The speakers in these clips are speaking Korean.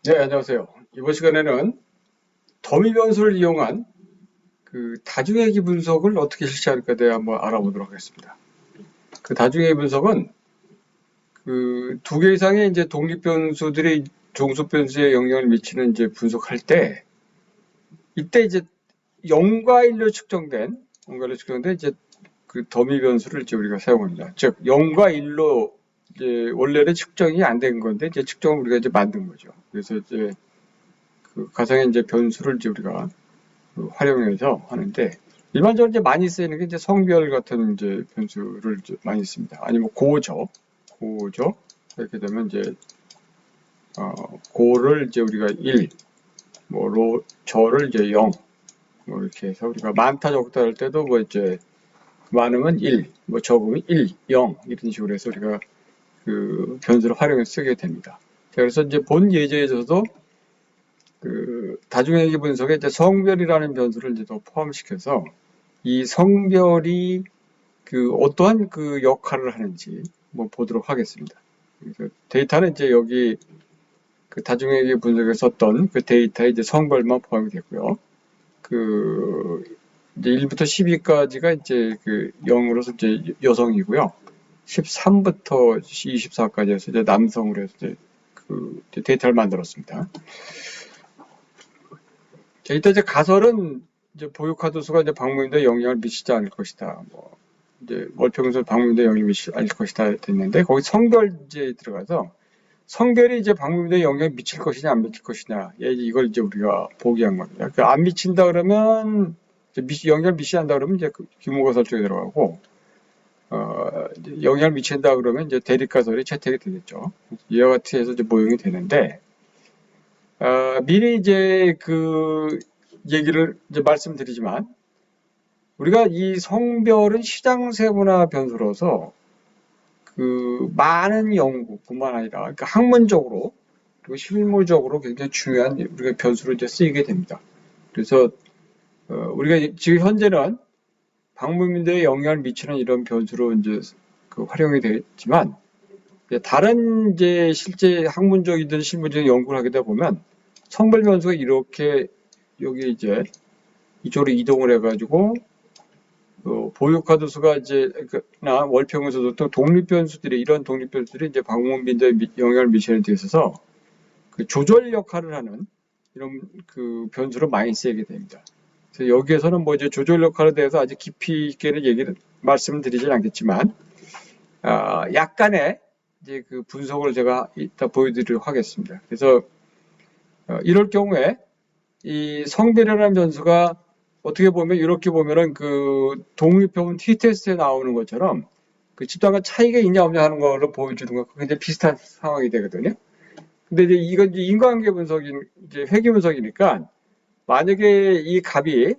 네, 안녕하세요. 이번 시간에는 더미 변수를 이용한 그 다중회귀 분석을 어떻게 실시할까에 대해 한번 알아보도록 하겠습니다. 그 다중회귀 분석은 그 두 개 이상의 이제 독립 변수들이 종속 변수에 영향을 미치는 이제 분석할 때 이때 이제 0과 1로 측정된 이제 그 더미 변수를 이제 우리가 사용합니다. 즉 0과 1로 이제 원래는 측정이 안 된 건데 이제 측정을 우리가 이제 만든 거죠. 그래서 이제 그 가상의 이제 변수를 이제 우리가 그 활용해서 하는데 일반적으로 이제 많이 쓰이는 게 이제 성별 같은 이제 변수를 이제 많이 씁니다. 아니면 고저 이렇게 되면 이제 고를 이제 우리가 1, 저를 이제 0, 뭐 이렇게 해서 우리가 많다 적다 할 때도 뭐 이제 많으면 1, 뭐 적으면 1, 0 이런 식으로 해서 우리가 그 변수를 활용해서 쓰게 됩니다. 자, 그래서 이제 본 예제에서도 그 다중회귀 분석에 이제 성별이라는 변수를 이제 더 포함시켜서 이 성별이 그 어떠한 그 역할을 하는지 뭐 보도록 하겠습니다. 그래서 데이터는 이제 여기 그 다중회귀 분석에 썼던 그 데이터에 이제 성별만 포함이 됐고요. 그 이제 1부터 12까지가 이제 그 0으로서 이제 여성이고요. 13부터 24까지 해서 이제 남성으로 해서 이제 그 데이터를 만들었습니다. 자, 이때 이제 가설은 이제 보유카드 수가 이제 방문인데 영향을 미치지 않을 것이다. 뭐 이제 월평균 방문인데 영향을 미치지 않을 것이다 됐는데 거기 성별제에 들어가서 성별이 이제 방문인데 영향을 미칠 것이냐 안 미칠 것이냐 이걸 이제 우리가 보기한 겁니다. 그러니까 안 미친다 그러면 영향을 미치지 않는다 그러면 이제 그 규모가설 쪽에 들어가고 영향을 미친다 그러면 이제 대립가설이 채택이 되겠죠. 이와 같이 해서 이제 모형이 되는데 미리 이제 그 얘기를 이제 말씀드리지만 우리가 이 성별은 시장 세분화 변수로서 그 많은 연구뿐만 아니라 그러니까 학문적으로 그리고 실무적으로 굉장히 중요한 우리가 변수로 이제 쓰이게 됩니다. 그래서 우리가 지금 현재는 방문민들에 영향을 미치는 이런 변수로 이제 그 활용이 되지만 다른 이제 실제 학문적이든 실무적인 연구를 하게 되다 보면 성별 변수가 이렇게 여기 이제 이쪽으로 이동을 해가지고 보유카드 수가 이제 나 월평에서도 또 독립 변수들이 이런 독립 변수들이 이제 방문빈도에 영향을 미치는 데 있어서 그 조절 역할을 하는 이런 그 변수로 많이 쓰이게 됩니다. 그래서 여기에서는 뭐 이제 조절 역할에 대해서 아주 깊이 있게는 말씀을 드리진 않겠지만 약간의 이제 그 분석을 제가 이따 보여드리도록 하겠습니다. 그래서 이럴 경우에 이 성별이라는 변수가 어떻게 보면 이렇게 보면은 그 독립해본 t-테스트에 나오는 것처럼 그 집단간 차이가 있냐 없냐 하는 거를 보여주는 거 굉장히 비슷한 상황이 되거든요. 근데 이제 이건 이제 인과관계 분석인 이제 회귀 분석이니까 만약에 이 값이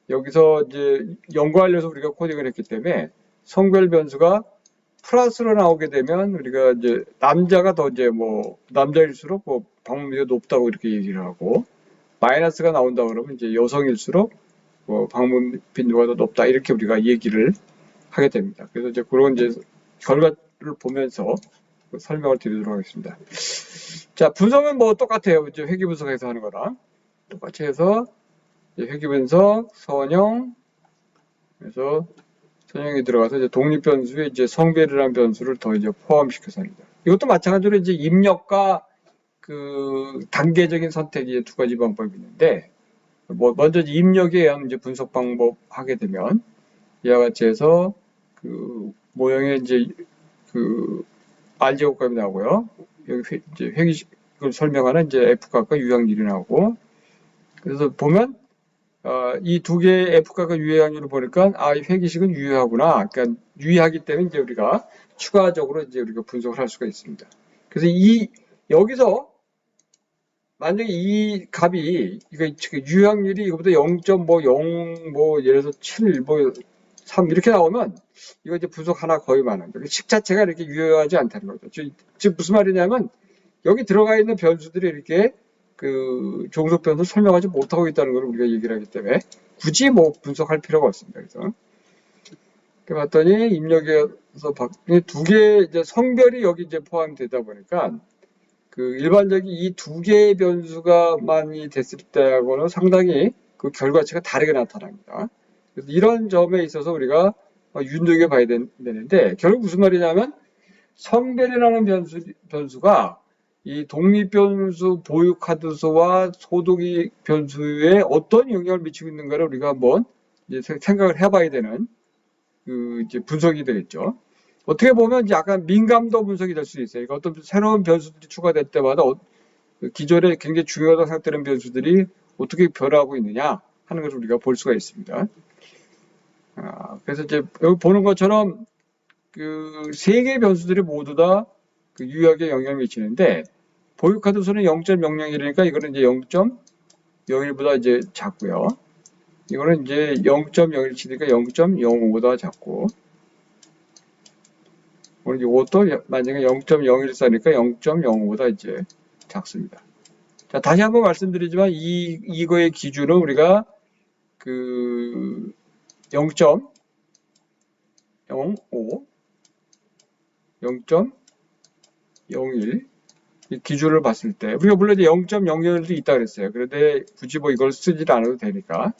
여기서 이제 연구하려서 우리가 코딩을 했기 때문에 성별 변수가 플러스로 나오게 되면 우리가 이제 남자가 더 이제 뭐 남자일수록 뭐 방문비가 높다고 이렇게 얘기를 하고 마이너스가 나온다 그러면 이제 여성일수록 뭐 방문 빈도가 더 높다 이렇게 우리가 얘기를 하게 됩니다. 그래서 이제 그런 이제 결과를 보면서 설명을 드리도록 하겠습니다. 자, 분석은 뭐 똑같아요. 이제 회귀 분석에서 하는 거랑 똑같이 해서 회귀 분석 선형 그래서 선형이 들어가서 이제 독립 변수에 이제 성별이라는 변수를 더 이제 포함시켜서 합니다. 이것도 마찬가지로 이제 입력과 그 단계적인 선택이 두 가지 방법이 있는데 뭐 먼저 입력에 의한 이제 분석 방법 하게 되면 이와 같이 해서 그 모형에 이제 그 R제곱값이 나오고요. 여기 이제 회귀식을 설명하는 이제 F값과 유효확률이 나오고 그래서 보면 이 두 개의 F값과 유효확률을 보니까 이 회귀식은 유효하구나. 그러니까 유효하기 때문에 이제 우리가 추가적으로 이제 우리가 분석을 할 수가 있습니다. 그래서 여기서 만약에 이 값이 이거 유효확률이 이거보다 0.0 뭐 예를 들어서 7, 뭐 3 이렇게 나오면 이거 이제 분석 하나 거의 많은 거예요. 식 자체가 이렇게 유효하지 않다는 거죠. 즉 무슨 말이냐면 여기 들어가 있는 변수들이 이렇게 그 종속 변수 설명하지 못하고 있다는 걸 우리가 얘기를 하기 때문에 굳이 뭐 분석할 필요가 없습니다. 그래서 이렇게 봤더니 입력에서 두 개 이제 성별이 여기 이제 포함되다 보니까 그 일반적인 이 두 개의 변수가 많이 됐을 때하고는 상당히 그 결과치가 다르게 나타납니다. 그래서 이런 점에 있어서 우리가 눈여겨봐야 되는데 결국 무슨 말이냐면 성별이라는 변수가 이 독립변수, 보유카드수와 소득이 변수에 어떤 영향을 미치고 있는가를 우리가 한번 이제 생각을 해봐야 되는 그 이제 분석이 되겠죠. 어떻게 보면 이제 약간 민감도 분석이 될 수 있어요. 그러니까 어떤 새로운 변수들이 추가될 때마다 기존에 굉장히 중요하다고 생각되는 변수들이 어떻게 변하고 있느냐 하는 것을 우리가 볼 수가 있습니다. 그래서 이제 여기 보는 것처럼 그 세 개의 변수들이 모두 다 그 유효하게 영향을 미치는데 보유카드 수는 0.00이니까 이거는 이제 0.01보다 이제 작고요. 이거는 이제 0.017이니까 0.05보다 작고 이것도 만약에 0.014니까 0.05보다 이제 작습니다. 자, 다시 한번 말씀드리지만 이거의 기준은 우리가 그 0.05, 0.01 기준을 봤을 때 우리가 물론 이제 0.01도 있다 그랬어요. 그런데 굳이 뭐 이걸 쓰지 않아도 되니까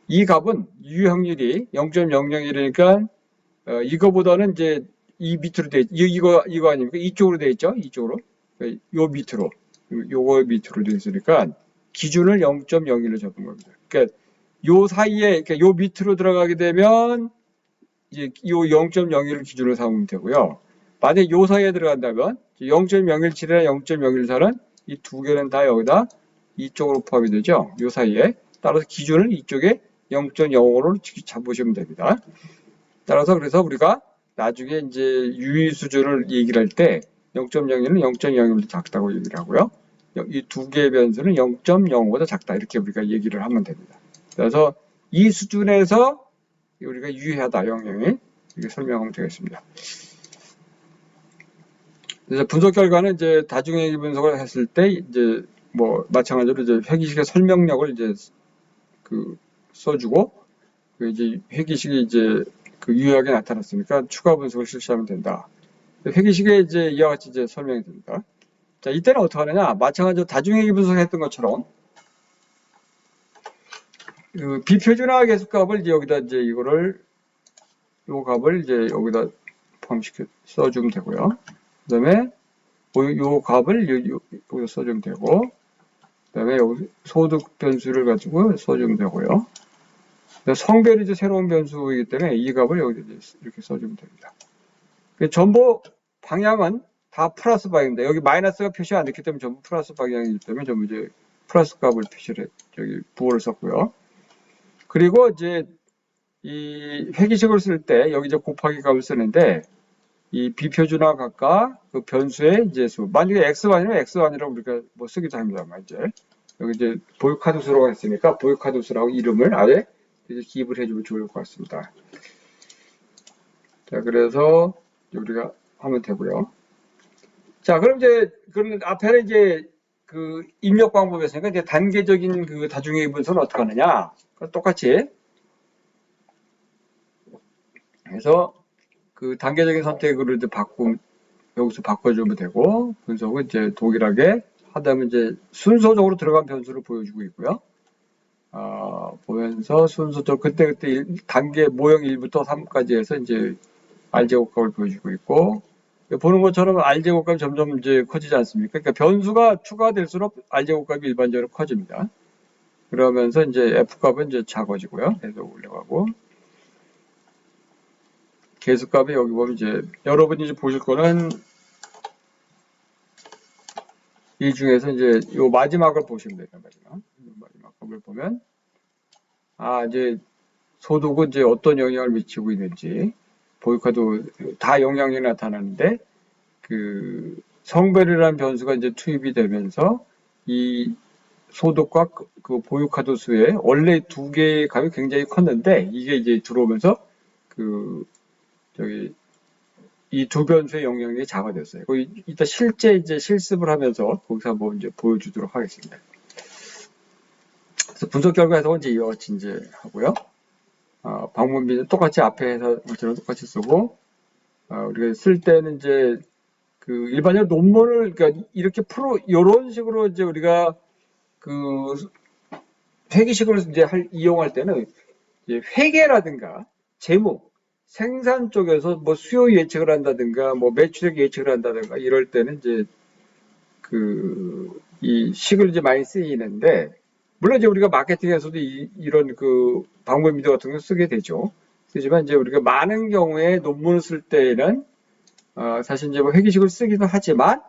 이 값은 유효확률이 0.001이니까 이거보다는 이제 이 밑으로 돼 이거 아닙니까? 이쪽으로 돼 있죠? 이쪽으로 요 밑으로 요거 밑으로 돼 있으니까 기준을 0.01로 잡은 겁니다. 그러니까 요 사이에 그러니까 요 밑으로 들어가게 되면 이제 요 0.01을 기준으로 삼으면 되고요. 만약에 요 사이에 들어간다면 0.017이나 0.014는 이 두 개는 다 여기다 이쪽으로 포함이 되죠. 요 사이에. 따라서 기준을 이쪽에 0.05로 잡으시면 됩니다. 따라서 그래서 우리가 나중에 이제 유의 수준을 얘기를 할 때 0.01은 0.01보다 작다고 얘기를 하고요. 이 두 개의 변수는 0.05보다 작다 이렇게 우리가 얘기를 하면 됩니다. 그래서 이 수준에서 우리가 유의하다 영역이 이렇게 설명하면 되겠습니다. 그래서 분석 결과는 이제 다중행위 분석을 했을 때 이제 뭐 마찬가지로 이제 회기식의 설명력을 이제 그 써주고 그 이제 회기식이 이제 그 유효하게 나타났으니까 추가 분석을 실시하면 된다. 회기식에 이제 이와 같이 이제 설명이 됩니다. 자, 이때는 어떻게 하느냐? 마찬가지로 다중행위 분석했던 것처럼 그 비표준화 계수값을 이제 여기다 이제 이거를 요 값을 이제 여기다 포함시켜 써주면 되고요. 그다음에 요 값을 여기다 써주면 되고, 그다음에 여기 소득 변수를 가지고 써주면 되고요. 성별이 이제 새로운 변수이기 때문에 이 값을 여기 이렇게 써주면 됩니다. 전부 방향은 다 플러스 방향입니다. 여기 마이너스가 표시가 안 됐기 때문에 전부 플러스 방향이기 때문에 전부 이제 플러스 값을 표시를 여기 부호를 썼고요. 그리고 이제 이 회기식을 쓸 때 여기 이제 곱하기 값을 쓰는데 이 비표준화 값과 그 변수의 이제 수 만약에 x1이면 x1이라고 우리가 뭐 쓰기도 합니다만 이제 여기 이제 보유카드 수라고 했으니까 보유카드 수라고 이름을 아예 이제 기입을 해주면 좋을 것 같습니다. 자, 그래서 우리가 하면 되고요. 자, 그럼 이제 그럼 앞에는 이제 그 입력 방법이었으니까 이제 단계적인 그 다중행위 분석은 어떻게 하느냐? 똑같이 해서 그 단계적인 선택으로 이제 여기서 바꿔주면 되고 분석은 이제 동일하게 하다면 이제 순서적으로 들어간 변수를 보여주고 있고요. 보면서 순서적으로 그때 단계 모형 1부터 3까지 해서 이제 R제곱값을 보여주고 있고 보는 것처럼 R제곱값이 점점 이제 커지지 않습니까? 그러니까 변수가 추가될수록 R제곱값이 일반적으로 커집니다. 그러면서 이제 F값은 이제 작아지고요. 계속 올라가고 계수값이 여기 보면 이제 여러분이 이제 보실 거는 이 중에서 이제 요 마지막을 보시면 돼요. 마지막 값을 보면 이제 소득은 이제 어떤 영향을 미치고 있는지 보유카드 다 영향이 나타나는데 그 성별이라는 변수가 이제 투입이 되면서 이 소득과 그 보유카드 수의 원래 두 개의 값이 굉장히 컸는데 이게 이제 들어오면서 그 저기 이 두 변수의 영향이 작아졌어요. 이따 실제 이제 실습을 하면서 거기서 한번 이제 보여주도록 하겠습니다. 그래서 분석 결과 해석은 이제 이와 같이 이제 하고요. 방문비는 똑같이 앞에 해서 것처럼 똑같이 쓰고, 우리가 쓸 때는 이제 그 일반적으로 논문을 그러니까 이렇게 이런 식으로 이제 우리가 그 회계식으로 이제 이용할 때는 이제 회계라든가 재무, 생산 쪽에서 뭐 수요 예측을 한다든가 뭐 매출액 예측을 한다든가 이럴 때는 이제 이 식을 이제 많이 쓰이는데, 물론 이제 우리가 마케팅에서도 이런 그 방법 미도 같은 거 쓰게 되죠. 쓰지만 이제 우리가 많은 경우에 논문을 쓸 때에는 사실 이제 뭐 회계식을 쓰기도 하지만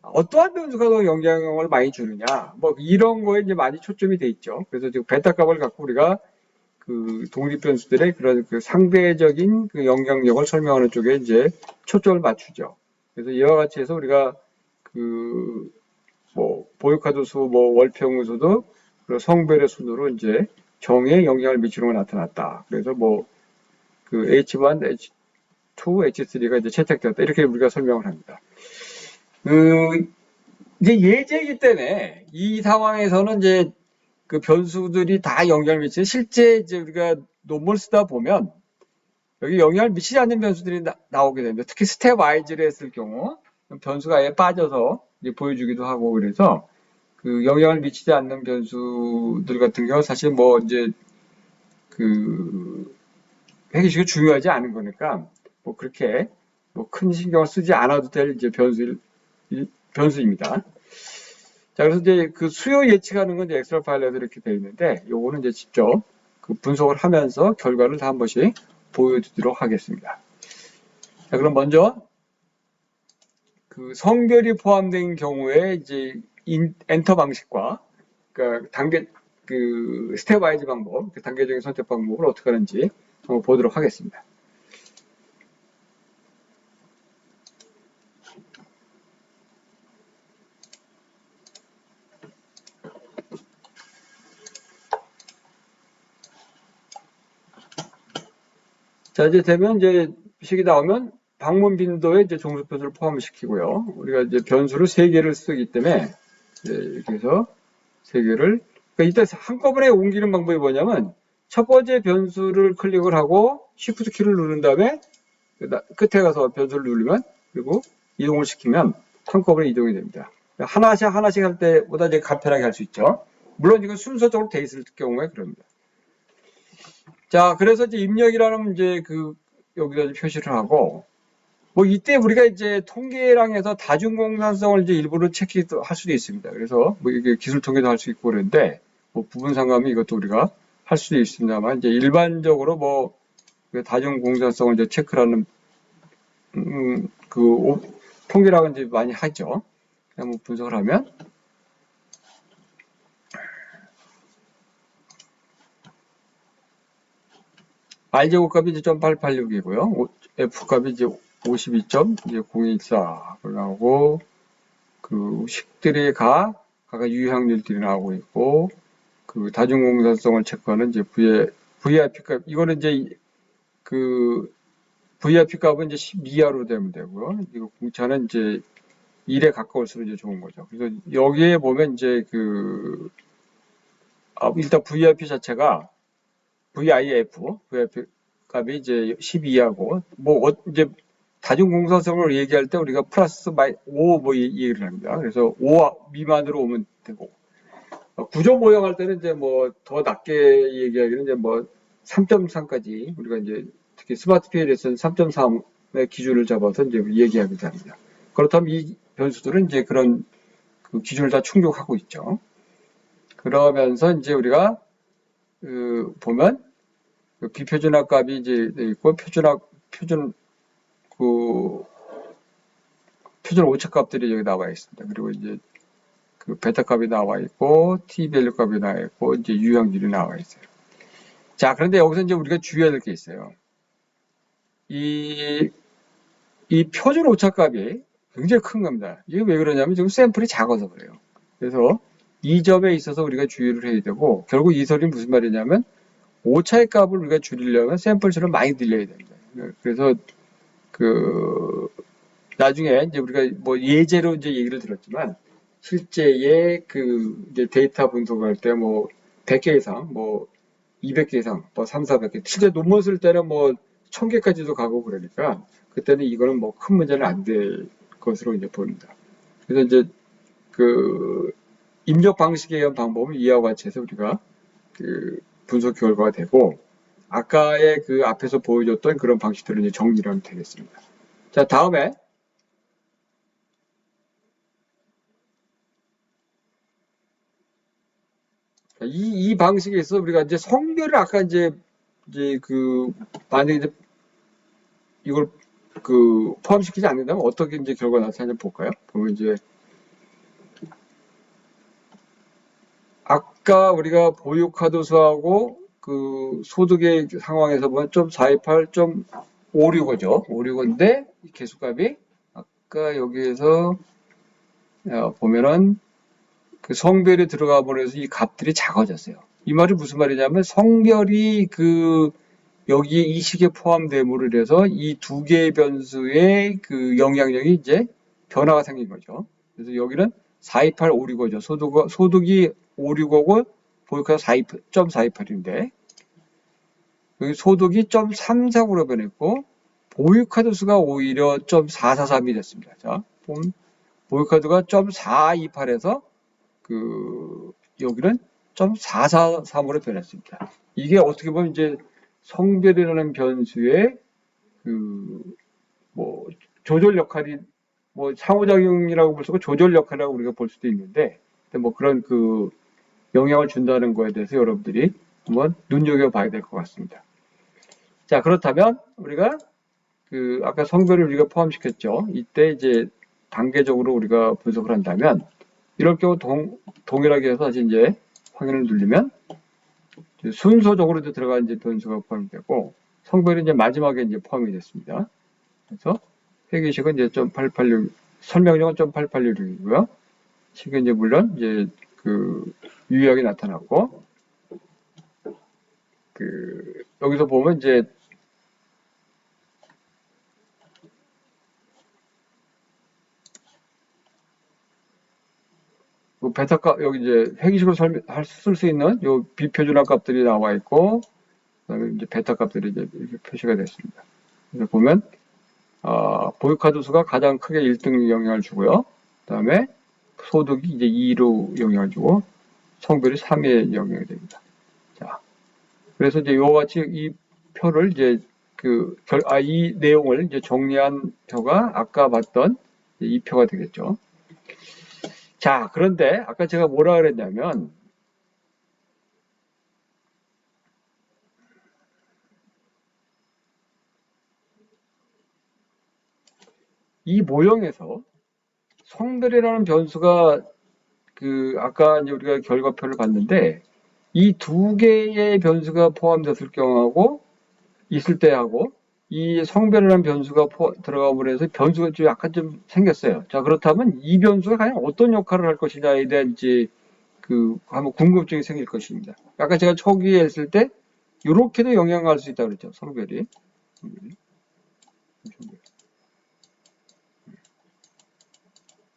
어떠한 변수가 더 영향을 많이 주느냐, 뭐 이런 거에 이제 많이 초점이 돼 있죠. 그래서 지금 베타 값을 갖고 우리가 그 독립 변수들의 그런 그 상대적인 그 영향력을 설명하는 쪽에 이제 초점을 맞추죠. 그래서 이와 같이 해서 우리가 그 뭐 보유카드 수, 뭐 월평 수도 성별의 순으로 이제 정의에 영향을 미치는 게 나타났다. 그래서 뭐 그 H1, H2, H3가 이제 채택되었다. 이렇게 우리가 설명을 합니다. 이제 예제이기 때문에 이 상황에서는 이제 그 변수들이 다 영향을 미치는, 실제 이제 우리가 논문을 쓰다 보면 여기 영향을 미치지 않는 변수들이 나오게 됩니다. 특히 스텝 와이즈를 했을 경우 변수가 아예 빠져서 이제 보여주기도 하고, 그래서 그 영향을 미치지 않는 변수들 같은 경우 사실 뭐 이제 그 회계식이 중요하지 않은 거니까 뭐 그렇게 뭐 큰 신경을 쓰지 않아도 될 이제 변수입니다. 자, 그래서 이제 그 수요 예측하는 건 이제 엑셀 파일에서 이렇게 되어 있는데, 요거는 이제 직접 그 분석을 하면서 결과를 다 한 번씩 보여드리도록 하겠습니다. 자, 그럼 먼저 그 성별이 포함된 경우에 이제 엔터 방식과 그 단계 그 스텝 와이즈 방법, 그 단계적인 선택 방법을 어떻게 하는지 한번 보도록 하겠습니다. 자, 이제 되면 이제 식이 나오면 방문 빈도에 이제 종속 변수를 포함시키고요. 우리가 이제 변수를 3개를 쓰기 때문에 이렇게 해서 3개를, 그러니까 이때 한꺼번에 옮기는 방법이 뭐냐면 첫 번째 변수를 클릭을 하고 Shift 키를 누른 다음에 끝에 가서 변수를 누르면, 그리고 이동을 시키면 한꺼번에 이동이 됩니다. 하나씩 하나씩 할 때보다 이제 간편하게 할 수 있죠. 물론 이건 순서적으로 돼 있을 경우에 그럽니다. 자, 그래서 이제 입력이라는 이제 여기다 표시를 하고, 뭐 이때 우리가 이제 통계랑 해서 다중공산성을 이제 일부러 체크할 수도 있습니다. 그래서 뭐 이게 기술 통계도 할 수 있고 그런데, 뭐 부분 상관이 이것도 우리가 할 수도 있습니다만, 이제 일반적으로 뭐 다중공산성을 이제 체크하는 통계라고 이제 많이 하죠. 한번 분석을 하면, R제곱값이 이제 0.886이고요. F값이 이제 52.014 나오고, 그 식들이 각각 유효확률들이 나오고 있고, 그 다중공산성을 체크하는 이제 VIP 값, 이거는 이제 그 VIP 값은 이제 10 이하로 되면 되고요. 이거 공차는 이제 1에 가까울수록 이제 좋은 거죠. 그래서 여기에 보면 이제 일단 VIP 자체가 VIP 값이 이제 10 이하고, 뭐 이제 다중공산성을 얘기할 때 우리가 플러스 5 뭐 얘기를 합니다. 그래서 5 미만으로 오면 되고, 구조 모형할 때는 이제 뭐 더 낮게 얘기하기는 이제 뭐 3.3까지 우리가 이제 특히 스마트 PL에서는 3.3의 기준을 잡아서 이제 얘기하기도 합니다. 그렇다면 이 변수들은 이제 그런 그 기준을 다 충족하고 있죠. 그러면서 이제 우리가 보면 비표준화 값이 이제 있고, 표준 오차 값들이 여기 나와 있습니다. 그리고 이제 그 베타 값이 나와 있고, t 밸류 값이 나와 있고, 이제 유형들이 나와 있어요. 자, 그런데 여기서 이제 우리가 주의해야 될 게 있어요. 이 표준 오차 값이 굉장히 큰 겁니다. 이게 왜 그러냐면 지금 샘플이 작아서 그래요. 그래서 이 점에 있어서 우리가 주의를 해야 되고, 결국 이 소리는 무슨 말이냐면 오차의 값을 우리가 줄이려면 샘플 수를 많이 늘려야 됩니다. 그래서 나중에 이제 우리가 뭐 예제로 이제 얘기를 들었지만, 실제의 이제 데이터 분석할 때 뭐 100개 이상, 뭐 200개 이상, 뭐 3, 400개, 실제 논문 쓸 때는 뭐 1000개까지도 가고 그러니까, 그때는 이거는 뭐 큰 문제는 안 될 것으로 이제 보입니다. 그래서 이제 그 입력 방식에 의한 방법은 이와 같이 해서 우리가 그 분석 결과가 되고, 아까의 그 앞에서 보여줬던 그런 방식들을 이제 정리를 하면 되겠습니다. 자, 다음에 이 방식에 있어 우리가 이제 성별을 아까 이제 그 만약에 이제 이걸 그 포함시키지 않는다면 어떻게 이제 결과가 나타나는지 볼까요? 보면 이제 아까 우리가 보유카드 수하고 그 소득의 상황에서 보면 좀 428, 좀 565죠. 565인데 개수값이 아까 여기에서 보면은 그 성별이 들어가 버려서 이 값들이 작아졌어요. 이 말이 무슨 말이냐면 성별이 그 여기에 이 식에 포함됨으로 해서 이 두 개의 변수의 그 영향력이 이제 변화가 생긴 거죠. 그래서 여기는 428, 565죠. 소득이 565고 보유카가 428인데 여기 소득이 0.34으로 변했고 보유카드 수가 오히려 0.443이 됐습니다. 자, 보유카드가 0.428에서 그 여기는 0.443으로 변했습니다. 이게 어떻게 보면 이제 성별이라는 변수의 그 뭐 조절 역할이 뭐 상호작용이라고 볼 수 있고 조절 역할이라고 우리가 볼 수도 있는데 뭐 그런 그 영향을 준다는 거에 대해서 여러분들이 한번 눈여겨봐야 될 것 같습니다. 자, 그렇다면 우리가 그 아까 성별을 우리가 포함시켰죠. 이때 이제 단계적으로 우리가 분석을 한다면 이럴 경우 동일하게 해서 다시 이제 확인을 누르면 순서적으로 이제 들어간 이제 변수가 포함되고 성별이 이제 마지막에 이제 포함이 됐습니다. 그래서 회계식은 이제 886 설명용은 886이고요. 식은 이제 물론 이제 그 유의하게 나타났고 그 여기서 보면 이제 그 베타값 여기 이제 회계식으로 쓸 수 있는 요 비표준화 값들이 나와 있고 그다음에 이제 베타 값들이 이제 이렇게 표시가 됐습니다. 그래서 보면 보유카드 수가 가장 크게 1등 영향을 주고요. 그다음에 소득이 이제 2로 영향을 주고 성별이 3에 영향이 됩니다. 자, 그래서 이제 이와 같이 이 표를 이제 이 내용을 이제 정리한 표가 아까 봤던 이 표가 되겠죠. 자, 그런데 아까 제가 뭐라 그랬냐면 이 모형에서 성별이라는 변수가 그 아까 이제 우리가 결과표를 봤는데 이 두 개의 변수가 포함됐을 경우하고 있을 때하고 이 성별이라는 변수가 들어가고 해서 변수가 좀 약간 좀 생겼어요. 자, 그렇다면 이 변수가 과연 어떤 역할을 할 것이냐에 대한 이제 그 한번 궁금증이 생길 것입니다. 아까 제가 초기에 했을 때 이렇게도 영향을 할 수 있다고 그랬죠. 성별이.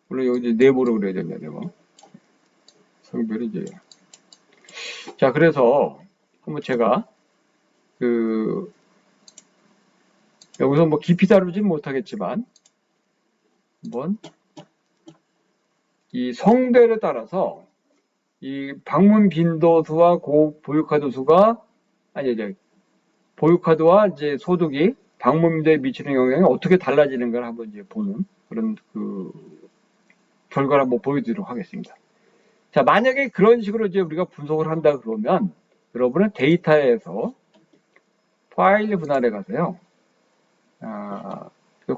물론 여기 네모로 그려야 된다, 네모. 성별이 이제. 자, 그래서 한번 제가 여기서 뭐 깊이 다루진 못하겠지만 한번 이 성별에 따라서 이 방문 빈도수와 보유카드 수가 이제 보유카드와 이제 소득이 방문 빈도에 미치는 영향이 어떻게 달라지는가를 한번 이제 보는 그런 그 결과를 한번 보여드리도록 하겠습니다. 자, 만약에 그런 식으로 이제 우리가 분석을 한다 그러면 여러분은 데이터에서 파일 분할에 가서요.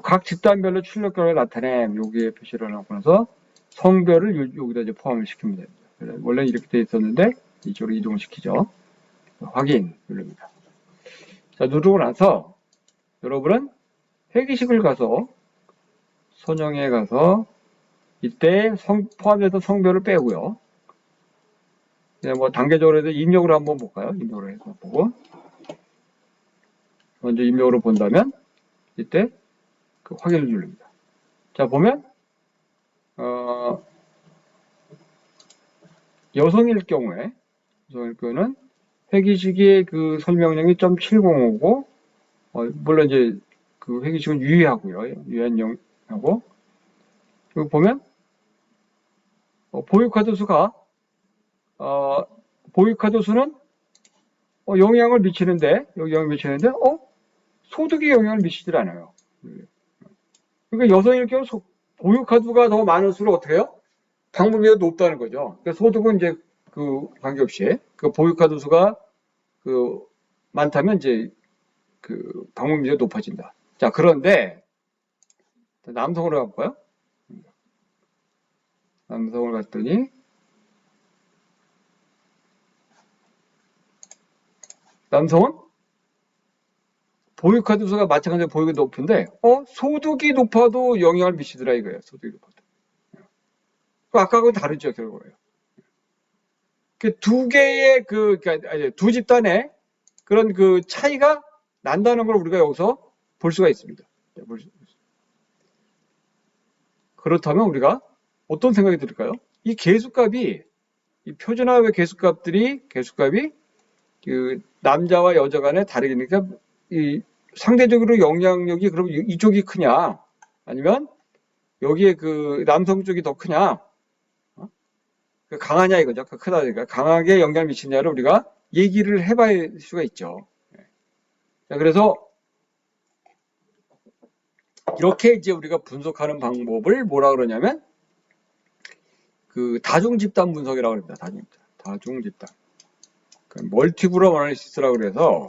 각 집단별로 출력 결과를 나타낸 여기에 표시를 하고 나서 성별을 여기다 이제 포함을 시키면 됩니다. 원래 이렇게 돼 있었는데 이쪽으로 이동을 시키죠. 확인 누릅니다. 자, 누르고 나서 여러분은 회계식을 가서 선형에 가서 이때 포함해서 성별을 빼고요. 뭐 단계적으로 해서 입력으로 한번 볼까요? 입력으로 해서 보고 먼저 입력으로 본다면 이때 그 확인을 누릅니다. 자, 보면 여성일 경우는 회계식의 그 설명량이 0.705고 물론 이제 그 회계식은 유의하고요. 유의한 영하고 여기 보면 보유카드 수가 보유카드 수는 영향을 미치는데 소득이 영향을 미치질 않아요. 그러니까 여성일 경우 보유카드가 더 많을수록 어떻게 해요? 방문비가 높다는 거죠. 그러니까 소득은 이제 그 관계없이 그 보유카드 수가 많다면 이제 그 방문비가 높아진다. 자, 그런데 남성으로 가볼까요? 남성을 갔더니 남성은 보유카드 수가 마찬가지로 보유가 높은데 소득이 높아도 영향을 미치더라 이거예요. 소득이 높아도. 아까하고는 다르죠, 결국은. 두 개의 그러니까 두 집단의 그런 그 차이가 난다는 걸 우리가 여기서 볼 수가 있습니다. 그렇다면 우리가 어떤 생각이 들을까요? 이 계수값이 이 표준화의 계수값이 그 남자와 여자 간에 다르니까 이 상대적으로 영향력이 그럼 이쪽이 크냐 아니면 여기에 그 남성 쪽이 더 크냐 강하냐 이거죠. 크다니까 강하게 영향을 미치냐를 우리가 얘기를 해봐야 수가 있죠. 자, 그래서 이렇게 이제 우리가 분석하는 방법을 뭐라 그러냐면 그 다중집단 분석이라고 합니다. 다중집단. 멀티그룹 어널리시스라고 그래서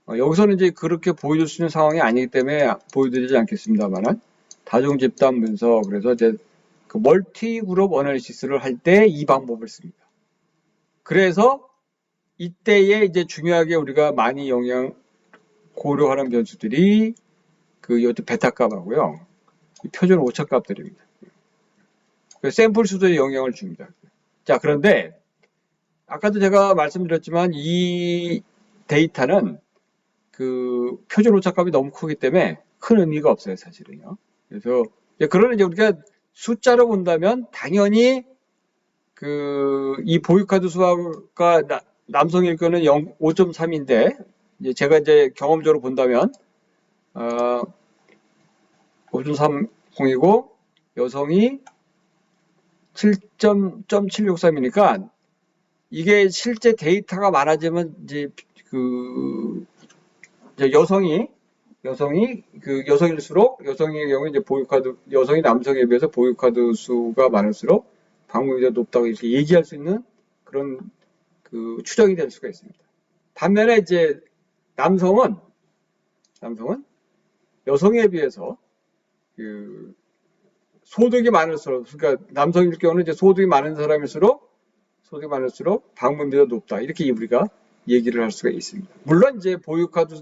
여기서는 이제 그렇게 보여줄 수 있는 상황이 아니기 때문에 보여드리지 않겠습니다만은 다중집단 분석 그래서 이제 그 멀티그룹 어널리시스를 할 때 이 방법을 씁니다. 그래서 이때에 이제 중요하게 우리가 많이 고려하는 변수들이 이것도 베타값하고요. 표준 오차값들입니다. 샘플 수도에 영향을 줍니다. 자, 그런데 아까도 제가 말씀드렸지만 이 데이터는 그 표준 오차값이 너무 크기 때문에 큰 의미가 없어요, 사실은요. 그래서 그러나 이제 우리가 숫자로 본다면 당연히 이 보유카드 수가 남성일 거는 5.3인데 제가 이제 경험적으로 본다면 5.30이고 여성이 7.763이니까 이게 실제 데이터가 많아지면 이제 여성일수록 여성의 경우 이제 여성이 남성에 비해서 보유카드 수가 많을수록 방문비가 높다고 이렇게 얘기할 수 있는 그런 추정이 될 수가 있습니다. 반면에 이제 남성은 여성에 비해서 소득이 많을수록 그러니까 남성일 경우는 이제 소득이 많은 사람일수록 방문비가 높다 이렇게 우리가 얘기를 할 수가 있습니다. 물론 이제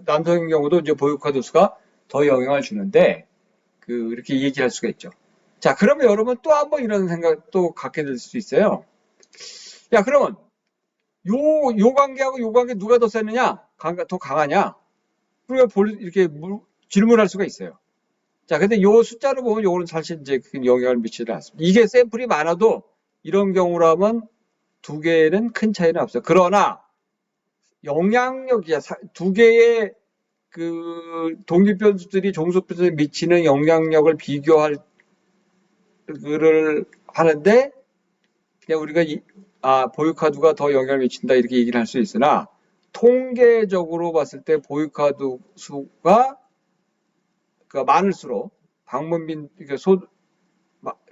남성의 경우도 이제 보유카드 수가 더 영향을 주는데 이렇게 얘기할 수가 있죠. 자, 그러면 여러분 또 한번 이런 생각도 갖게 될 수 있어요. 야, 그러면 요 관계하고 요 관계 누가 더 세느냐? 더 강하냐? 우리가 이렇게 질문할 수가 있어요. 자, 근데 요 숫자로 보면 요거는 사실 이제 큰 영향을 미치지 않습니다. 이게 샘플이 많아도 이런 경우라면 두 개는 큰 차이는 없어요. 그러나 영향력이 두 개의 독립변수들이 종속변수에 미치는 영향력을 비교할 하는데 그냥 우리가 보유카드가 더 영향을 미친다 이렇게 얘기를 할 수 있으나 통계적으로 봤을 때 보유카드 수가 많을수록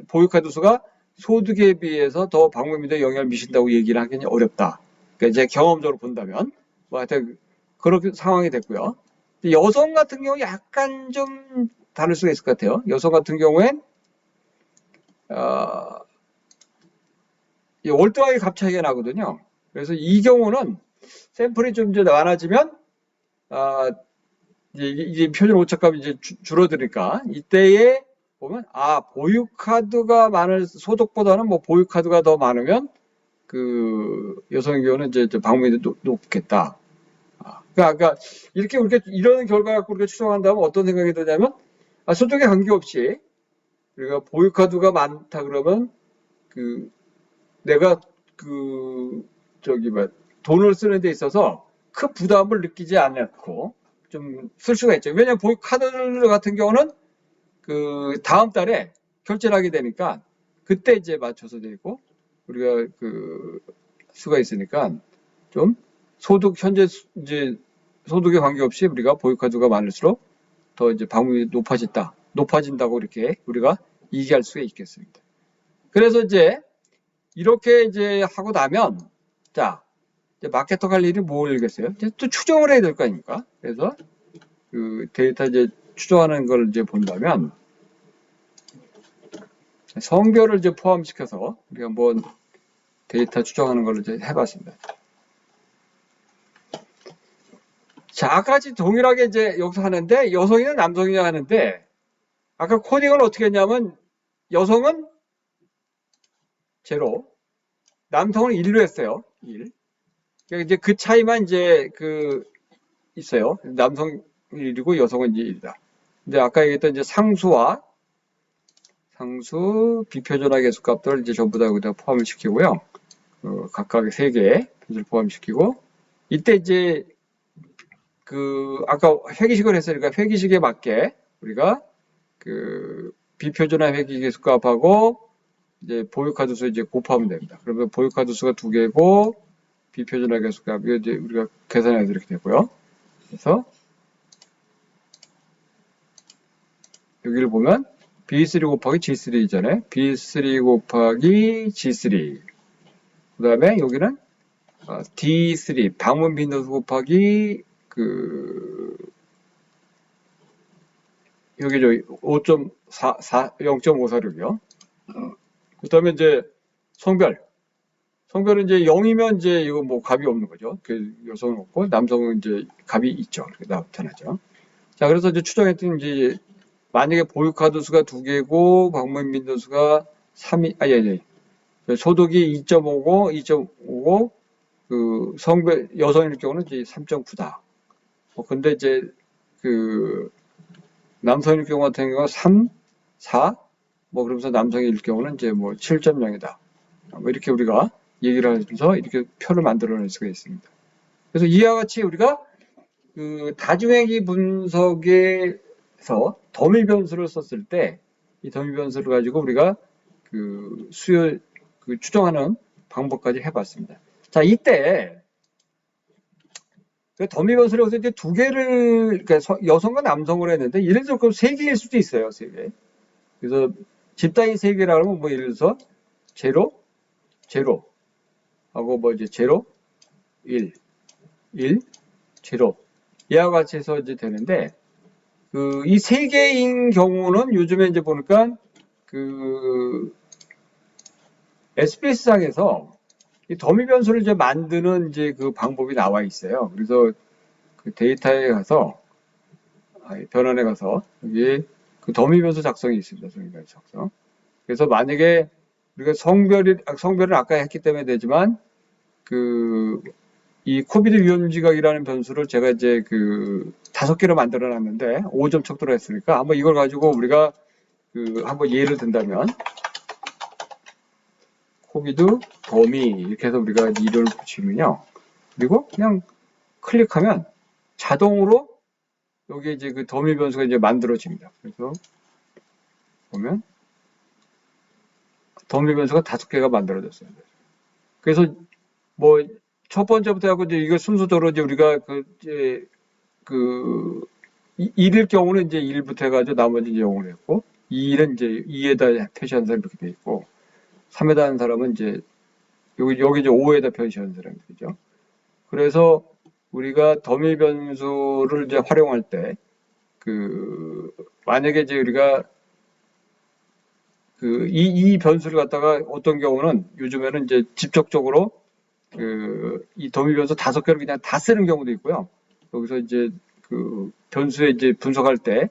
보유카드 수가 소득에 비해서 더 방문비에 영향을 미친다고 얘기를 하기는 어렵다. 그러니까 제 경험적으로 본다면 하여튼 그렇게 상황이 됐고요. 여성 같은 경우 약간 좀 다를 수가 있을 것 같아요. 여성 같은 경우엔 월등하게 값 차이가 나거든요. 그래서 이 경우는 샘플이 좀 이제 많아지면 이제 표준 오차값이 이제 줄어드니까 이때에 보면 보유카드가 소득보다는 보유카드가 더 많으면 여성의 경우는 이제 방문이 높겠다. 그러니까 이렇게 우리가 이런 결과 갖고 우리가 추정한다면 어떤 생각이 드냐면 소득에 관계없이 우리가 보유카드가 많다 그러면 내가 돈을 쓰는 데 있어서 큰 부담을 느끼지 않고 좀 쓸 수가 있죠. 왜냐하면 보유카드 같은 경우는 다음 달에 결제를 하게 되니까 그때 이제 맞춰서 되고 우리가 그 수가 있으니까 좀 현재 이제 소득에 관계없이 우리가 보유카드가 많을수록 더 이제 방문이 높아진다고 이렇게 우리가 얘기할 수가 있겠습니다. 그래서 이제 이렇게 이제 하고 나면 자 이제 마케터 갈 일이 뭘겠어요? 이제 또 추정을 해야 될 거 아닙니까? 그래서 그 데이터 이제 추정하는 걸 이제 본다면 성별을 이제 포함시켜서 우리가 한번 데이터 추정하는 걸 이제 해봤습니다. 자, 아까같이 동일하게 이제 여기서 하는데 여성이나 남성이나 하는데 아까 코딩을 어떻게 했냐면 여성은 0, 남성은 1로 했어요. 1. 그러니까 이제 그 차이만 이제 있어요. 남성 1이고 여성은 이제 1이다. 근데 아까 얘기했던 이제 상수, 비표준화 계수값들을 이제 전부 다 여기다 포함을 시키고요. 각각의 3개의 변수를 포함시키고 이때 이제 아까 회기식을 했으니까 회기식에 맞게 우리가 비표준화 회기 계수값하고 이제 보유카드 수 이제 곱하면 됩니다. 그러면 보유카드 수가 2개고 비표준화 계수값 이제 우리가 계산해서 이렇게 되고요. 그래서 여기를 보면 B3 곱하기 G3 이전에 B3 곱하기 G3 그 다음에 여기는 D3 방문 빈도수 곱하기 여기 0.546이요. 그 다음에 이제 성별은 이제 0이면 이제 이거 뭐 값이 없는 거죠. 여성은 없고 남성은 이제 값이 있죠. 이렇게 나타나죠. 자, 그래서 이제 추정했더니 이제 만약에 보유카드 수가 2개고 방문 빈도수가 3이 소득이 2.5고 여성일 경우는 이제 3.9다. 근데 이제 남성일 경우 같은 경우가 3, 4, 그러면서 남성일 경우는 이제 7.0이다. 이렇게 우리가 얘기를 하면서 이렇게 표를 만들어낼 수가 있습니다. 그래서 이와 같이 우리가 다중회귀 분석에서 더미 변수를 썼을 때 이 더미 변수를 가지고 우리가 추정하는 방법까지 해봤습니다. 자, 이때 더미 변수를 여기서 이제 2개를 그러니까 여성과 남성으로 했는데 예를 들어 그럼 3개일 수도 있어요. 3개. 그래서 집단위 3개라 그러면 예를 들어서 0 하고 이제 0 1 0 이와 같이 해서 이제 되는데 이 3개인 경우는 요즘에 이제 보니까 SPS상에서 이 더미 변수를 이제 만드는 이제 방법이 나와 있어요. 그래서 데이터에 가서 변환에 가서 여기 더미 변수 작성이 있습니다. 더미 변수 작성. 그래서 만약에 우리가 성별은 아까 했기 때문에 되지만 이 코비드 위험지각이라는 변수를 제가 이제 5개로 만들어 놨는데 5점 척도로 했으니까 한번 이걸 가지고 우리가 한번 예를 든다면 코비드 더미 이렇게 해서 우리가 이름을 붙이면요. 그리고 그냥 클릭하면 자동으로 여기 이제 더미 변수가 이제 만들어집니다. 그래서 보면 더미 변수가 5개가 만들어졌어요. 그래서 첫 번째부터 하고 이제 이거 순서대로 이제 우리가 1일 경우는 이제 1부터 해가지고 나머지 이제 0을 했고 2일은 이제 2에다 표시한 사람 이렇게 돼 있고 3에다 하는 사람은 이제 여기 이제 5에다 표시하는 사람들이죠. 그래서 우리가 더미 변수를 이제 활용할 때 만약에 이제 우리가 이 변수를 갖다가 어떤 경우는 요즘에는 이제 직접적으로 이 더미 변수 5개를 그냥 다 쓰는 경우도 있고요. 여기서 이제 변수에 이제 분석할 때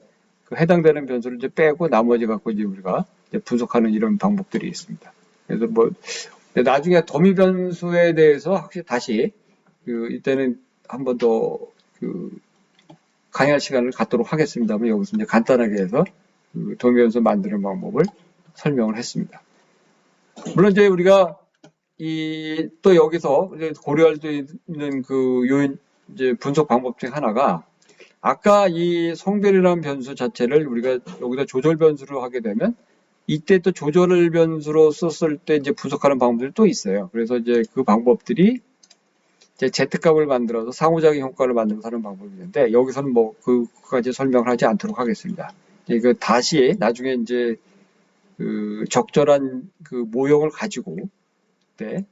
해당되는 변수를 이제 빼고 나머지 갖고 이제 우리가 이제 분석하는 이런 방법들이 있습니다. 그래서 나중에 더미 변수에 대해서 확실히 다시 이때는 한 번 더 강의할 시간을 갖도록 하겠습니다만 여기서 이제 간단하게 해서 더미 변수 만드는 방법을 설명을 했습니다. 물론 이제 우리가 또 여기서 고려할 수 있는 요인 이제 분석 방법 중 하나가 아까 이 성별이라는 변수 자체를 우리가 여기다 조절 변수로 하게 되면 이때 또 조절 변수로 썼을 때 이제 분석하는 방법들이 또 있어요. 그래서 이제 그 방법들이 이제 Z값을 만들어서 상호작용 효과를 만들어서 하는 방법이 있는데, 여기서는 뭐 그까지 설명을 하지 않도록 하겠습니다. 이거 다시 나중에 이제 그 적절한 그 모형을 가지고 때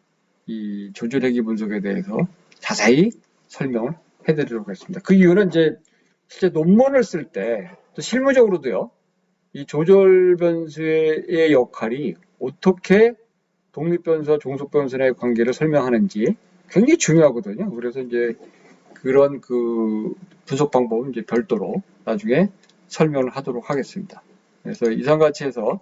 이 조절회귀 분석에 대해서 자세히 설명을 해드리도록 하겠습니다. 그 이유는 이제 실제 논문을 쓸 때 또 실무적으로도요, 이 조절 변수의 역할이 어떻게 독립 변수와 종속 변수의 관계를 설명하는지 굉장히 중요하거든요. 그래서 이제 그런 그 분석 방법은 이제 별도로 나중에 설명을 하도록 하겠습니다. 그래서 이상 같이 해서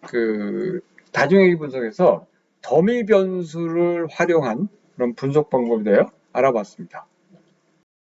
그 다중회귀 분석에서 더미 변수를 활용한 그런 분석 방법에 대해 알아봤습니다.